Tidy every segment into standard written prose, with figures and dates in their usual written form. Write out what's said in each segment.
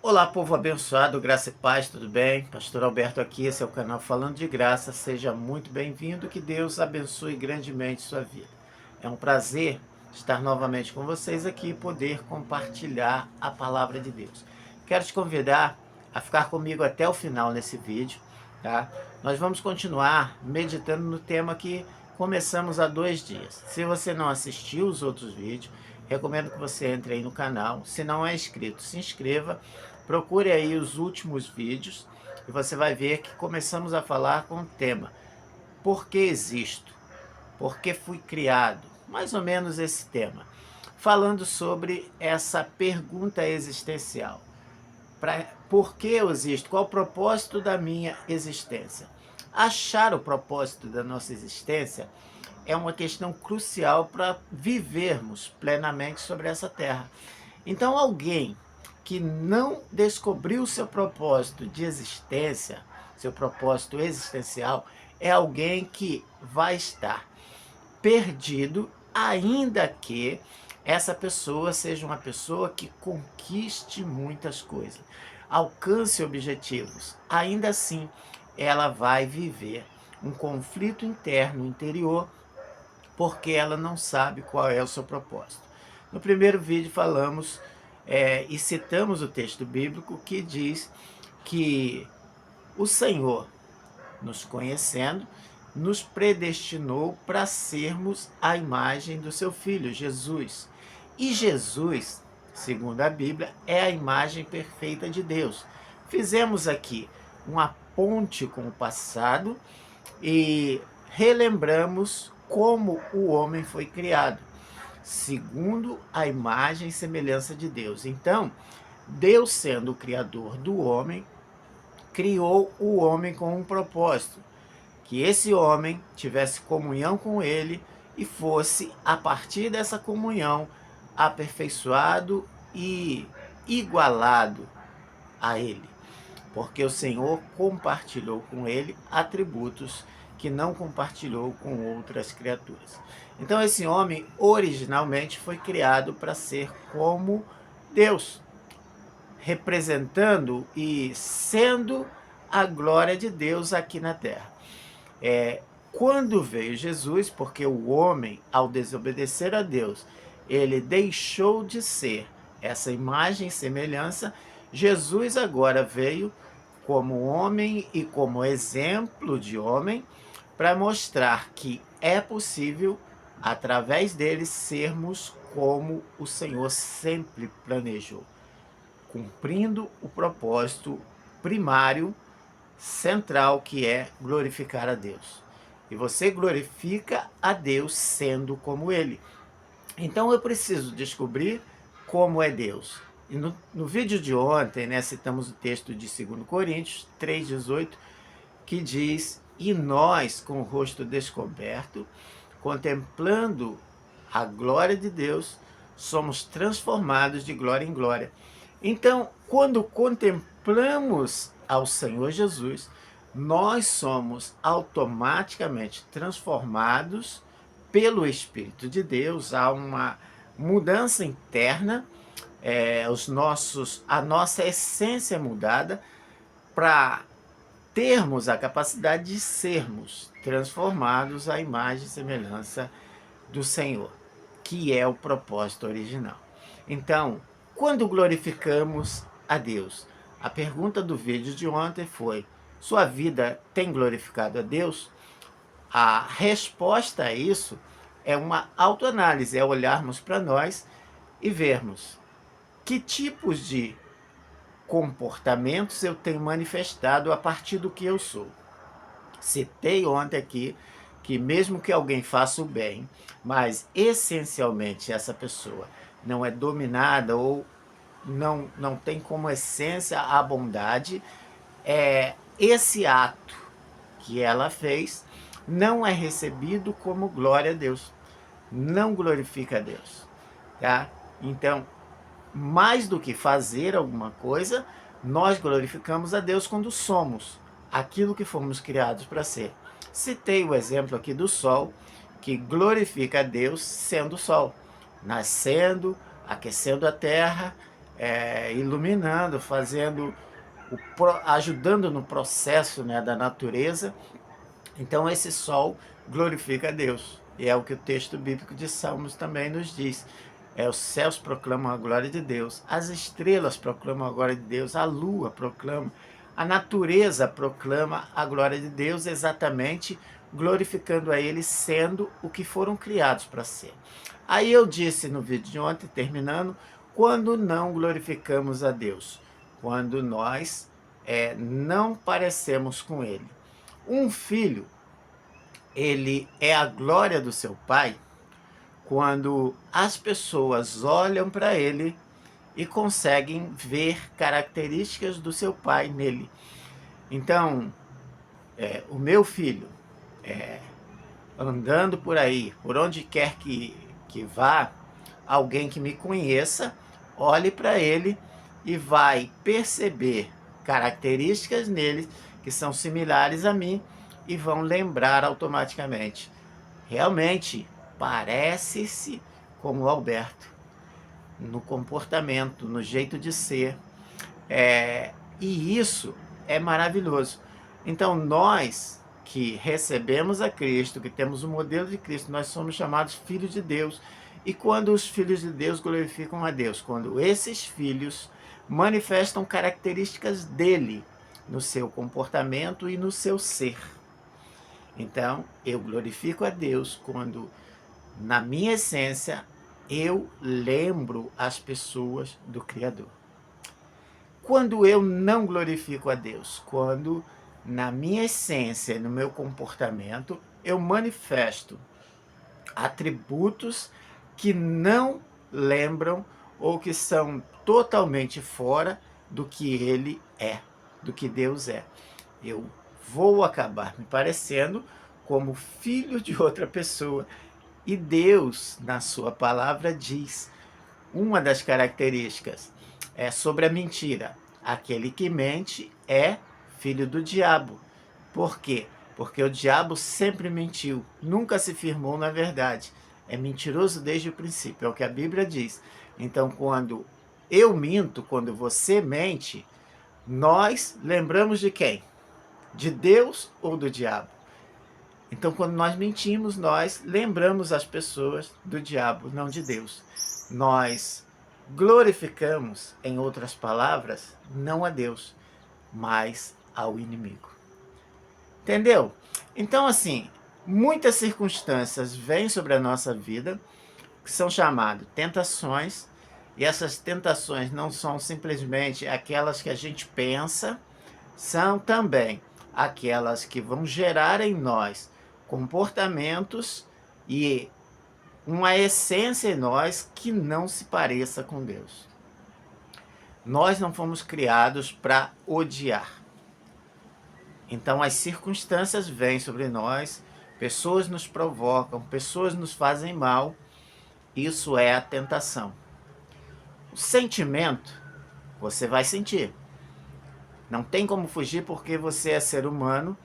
Olá, povo abençoado, graça e paz, tudo bem? Pastor Alberto aqui, esse é o canal Falando de Graça. Seja muito bem-vindo, que Deus abençoe grandemente sua vida. É um prazer estar novamente com vocês aqui e poder compartilhar a palavra de Deus. Quero te convidar a ficar comigo até o final nesse vídeo, tá? Nós vamos continuar meditando no tema que começamos há 2 dias. Se você não assistiu os outros vídeos, recomendo que você entre aí no canal. Se não é inscrito, se inscreva. Procure aí os últimos vídeos e você vai ver que começamos a falar com o tema Por que existo? Por que fui criado? Mais ou menos esse tema. Falando sobre essa pergunta existencial. Por que eu existo? Qual o propósito da minha existência? Achar o propósito da nossa existência é uma questão crucial para vivermos plenamente sobre essa terra. Então, alguém que não descobriu seu propósito de existência, seu propósito existencial, é alguém que vai estar perdido, ainda que essa pessoa seja uma pessoa que conquiste muitas coisas, alcance objetivos. Ainda assim, ela vai viver um conflito interno, interior, porque ela não sabe qual é o seu propósito. No primeiro vídeo falamos e citamos o texto bíblico que diz que o Senhor, nos conhecendo, nos predestinou para sermos a imagem do seu Filho, Jesus. E Jesus, segundo a Bíblia, é a imagem perfeita de Deus. Fizemos aqui uma ponte com o passado e relembramos como o homem foi criado, segundo a imagem e semelhança de Deus. Então, Deus, sendo o criador do homem, criou o homem com um propósito, que esse homem tivesse comunhão com ele e fosse, a partir dessa comunhão, aperfeiçoado e igualado a ele, porque o Senhor compartilhou com ele atributos que não compartilhou com outras criaturas. Então esse homem originalmente foi criado para ser como Deus, representando e sendo a glória de Deus aqui na terra. Quando veio Jesus, porque o homem, ao desobedecer a Deus, ele deixou de ser essa imagem e semelhança, Jesus agora veio como homem e como exemplo de homem, para mostrar que é possível, através dele, sermos como o Senhor sempre planejou, cumprindo o propósito primário, central, que é glorificar a Deus. E você glorifica a Deus sendo como Ele. Então eu preciso descobrir como é Deus. E no vídeo de ontem, citamos o texto de 2 Coríntios 3,18, que diz: e nós, com o rosto descoberto, contemplando a glória de Deus, somos transformados de glória em glória. Então, quando contemplamos ao Senhor Jesus, nós somos automaticamente transformados pelo Espírito de Deus. Há uma mudança interna, a nossa essência é mudada para termos a capacidade de sermos transformados à imagem e semelhança do Senhor, que é o propósito original. Então, quando glorificamos a Deus? A pergunta do vídeo de ontem foi: sua vida tem glorificado a Deus? A resposta a isso é uma autoanálise, é olharmos para nós e vermos que tipos de comportamentos eu tenho manifestado a partir do que eu sou. Citei ontem aqui que mesmo que alguém faça o bem, mas essencialmente essa pessoa não é dominada ou não tem como essência a bondade, esse ato que ela fez não é recebido como glória a Deus, não glorifica a Deus, tá? Então, mais do que fazer alguma coisa, nós glorificamos a Deus quando somos aquilo que fomos criados para ser. Citei o exemplo aqui do sol, que glorifica a Deus sendo sol, nascendo, aquecendo a terra, iluminando, ajudando no processo, né, da natureza. Então esse sol glorifica a Deus. E é o que o texto bíblico de Salmos também nos diz. Os céus proclamam a glória de Deus, as estrelas proclamam a glória de Deus, a lua proclama, a natureza proclama a glória de Deus, exatamente glorificando a Ele, sendo o que foram criados para ser. Aí eu disse no vídeo de ontem, terminando, quando não glorificamos a Deus, quando nós não parecemos com Ele. Um filho, ele é a glória do seu pai quando as pessoas olham para ele e conseguem ver características do seu pai nele. Então, o meu filho, andando por aí, por onde quer que vá, alguém que me conheça, olhe para ele e vai perceber características nele que são similares a mim e vão lembrar automaticamente. Realmente, parece-se com o Alberto, no comportamento, no jeito de ser. E isso é maravilhoso. Então, nós que recebemos a Cristo, que temos o modelo de Cristo, nós somos chamados filhos de Deus. E quando os filhos de Deus glorificam a Deus? Quando esses filhos manifestam características dele no seu comportamento e no seu ser. Então, eu glorifico a Deus quando, na minha essência, eu lembro as pessoas do Criador. Quando eu não glorifico a Deus, quando na minha essência, no meu comportamento, eu manifesto atributos que não lembram ou que são totalmente fora do que Ele é, do que Deus é. Eu vou acabar me parecendo como filho de outra pessoa. E Deus, na sua palavra, diz, uma das características é sobre a mentira. Aquele que mente é filho do diabo. Por quê? Porque o diabo sempre mentiu, nunca se firmou na verdade. É mentiroso desde o princípio, é o que a Bíblia diz. Então, quando eu minto, quando você mente, nós lembramos de quem? De Deus ou do diabo? Então, quando nós mentimos, nós lembramos as pessoas do diabo, não de Deus. Nós glorificamos, em outras palavras, não a Deus, mas ao inimigo. Entendeu? Então, assim, muitas circunstâncias vêm sobre a nossa vida, que são chamadas tentações, e essas tentações não são simplesmente aquelas que a gente pensa, são também aquelas que vão gerar em nós comportamentos e uma essência em nós que não se pareça com Deus. Nós não fomos criados para odiar. Então as circunstâncias vêm sobre nós, pessoas nos provocam, pessoas nos fazem mal. Isso é a tentação. O sentimento, você vai sentir. Não tem como fugir porque você é ser humano,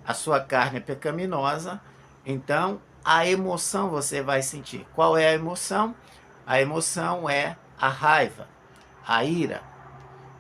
a sua carne é pecaminosa, então a emoção você vai sentir. Qual é a emoção? A emoção é a raiva, a ira,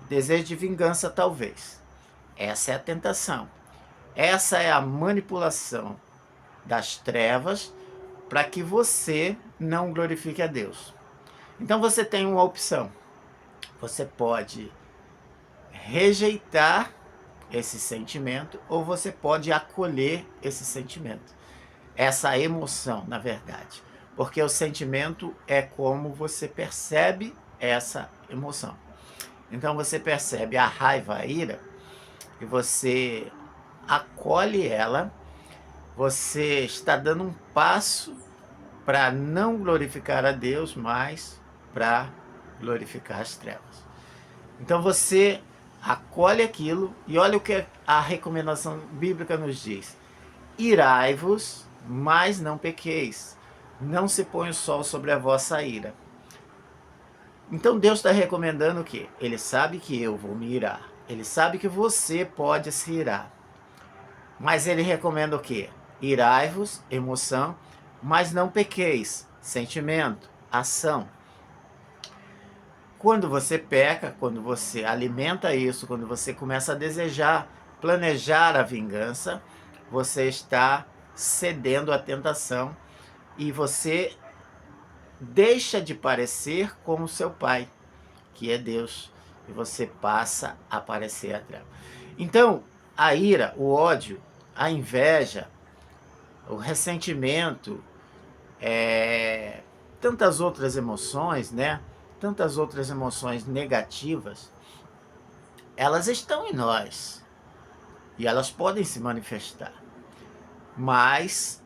o desejo de vingança talvez. Essa é a tentação. Essa é a manipulação das trevas para que você não glorifique a Deus. Então você tem uma opção. Você pode rejeitar esse sentimento ou você pode acolher esse sentimento. Essa emoção, na verdade. Porque o sentimento é como você percebe essa emoção. Então você percebe a raiva, a ira, e você acolhe ela, você está dando um passo para não glorificar a Deus, mas para glorificar as trevas. Então você acolhe aquilo e olha o que a recomendação bíblica nos diz. Irai-vos, mas não pequeis. Não se põe o sol sobre a vossa ira. Então Deus está recomendando o quê? Ele sabe que eu vou me irar. Ele sabe que você pode se irar. Mas ele recomenda o quê? Irai-vos, emoção, mas não pequeis, sentimento, ação. quando você peca, quando você alimenta isso, quando você começa a desejar, planejar a vingança, você está cedendo à tentação e você deixa de parecer como seu pai, que é Deus, e você passa a parecer a treva. Então, a ira, o ódio, a inveja, o ressentimento, tantas outras emoções, né? Tantas outras emoções negativas, elas estão em nós e elas podem se manifestar. Mas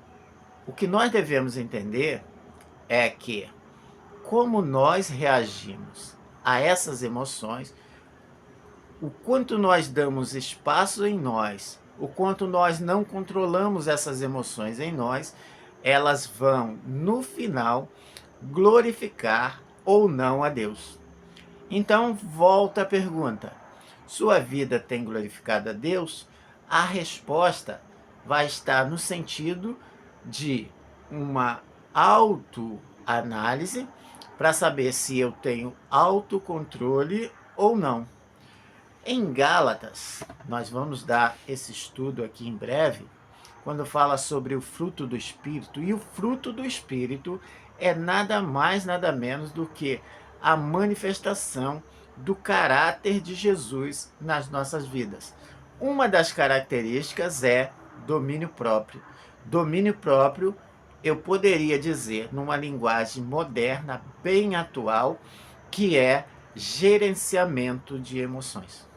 o que nós devemos entender é que como nós reagimos a essas emoções, o quanto nós damos espaço em nós, o quanto nós não controlamos essas emoções em nós, elas vão, no final, glorificar ou não a Deus. Então, volta a pergunta: sua vida tem glorificado a Deus? A resposta vai estar no sentido de uma autoanálise para saber se eu tenho autocontrole ou não. Em Gálatas, nós vamos dar esse estudo aqui em breve, quando fala sobre o fruto do Espírito, e o fruto do Espírito é nada mais, nada menos do que a manifestação do caráter de Jesus nas nossas vidas. Uma das características é domínio próprio. Domínio próprio, eu poderia dizer, numa linguagem moderna, bem atual, que é gerenciamento de emoções.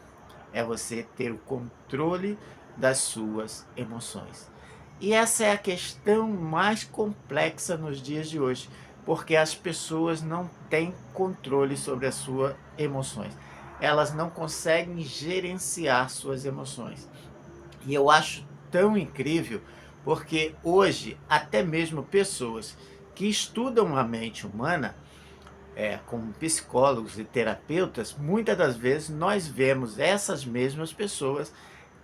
É você ter o controle das suas emoções. E essa é a questão mais complexa nos dias de hoje, porque as pessoas não têm controle sobre as suas emoções. Elas não conseguem gerenciar suas emoções. E eu acho tão incrível, porque hoje até mesmo pessoas que estudam a mente humana, como psicólogos e terapeutas, muitas das vezes nós vemos essas mesmas pessoas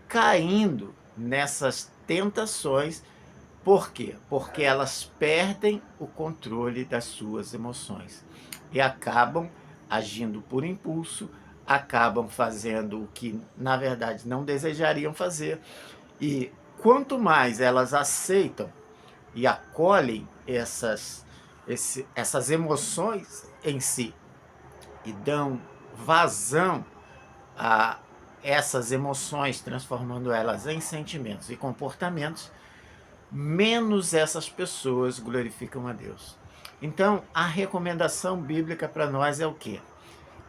caindo nessas tentações. Por quê? Porque elas perdem o controle das suas emoções e acabam agindo por impulso, acabam fazendo o que na verdade não desejariam fazer, e quanto mais elas aceitam e acolhem essas emoções em si e dão vazão a essas emoções, transformando elas em sentimentos e comportamentos, menos essas pessoas glorificam a Deus. Então, a recomendação bíblica para nós é o quê?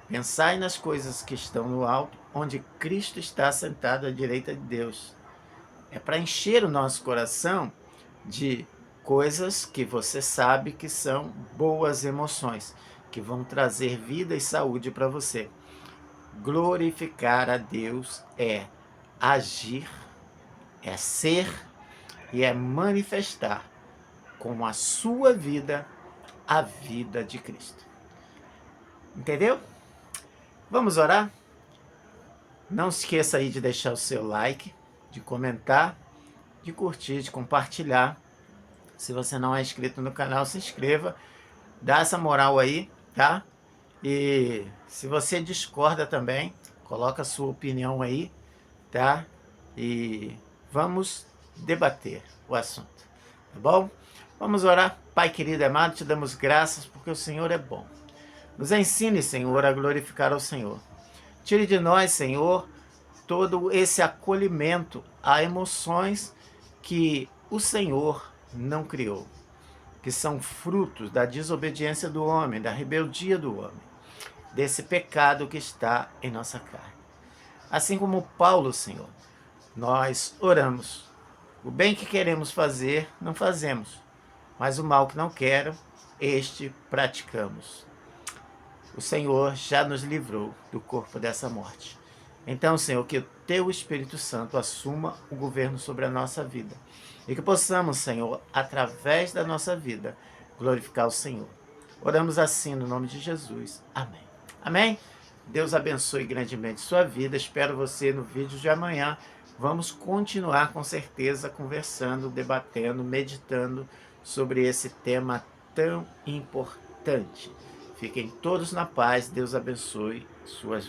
Pensai nas coisas que estão no alto, onde Cristo está sentado à direita de Deus. É para encher o nosso coração de coisas que você sabe que são boas emoções, que vão trazer vida e saúde para você. Glorificar a Deus é agir, é ser e é manifestar com a sua vida a vida de Cristo. Entendeu? Vamos orar? Não esqueça aí de deixar o seu like, de comentar, de curtir, de compartilhar. Se você não é inscrito no canal, se inscreva, dá essa moral aí, tá? E se você discorda também, coloca a sua opinião aí, tá? E vamos debater o assunto, tá bom? Vamos orar. Pai querido e amado, te damos graças porque o Senhor é bom. Nos ensine, Senhor, a glorificar ao Senhor. Tire de nós, Senhor, todo esse acolhimento a emoções que o Senhor não criou, que são frutos da desobediência do homem, da rebeldia do homem, desse pecado que está em nossa carne. Assim como Paulo, Senhor, nós oramos. O bem que queremos fazer, não fazemos, mas o mal que não quero, este praticamos. O Senhor já nos livrou do corpo dessa morte. Então, Senhor, que o Teu Espírito Santo assuma o governo sobre a nossa vida. E que possamos, Senhor, através da nossa vida, glorificar o Senhor. Oramos assim no nome de Jesus. Amém. Amém? Deus abençoe grandemente sua vida. Espero você no vídeo de amanhã. Vamos continuar com certeza conversando, debatendo, meditando sobre esse tema tão importante. Fiquem todos na paz. Deus abençoe suas vidas.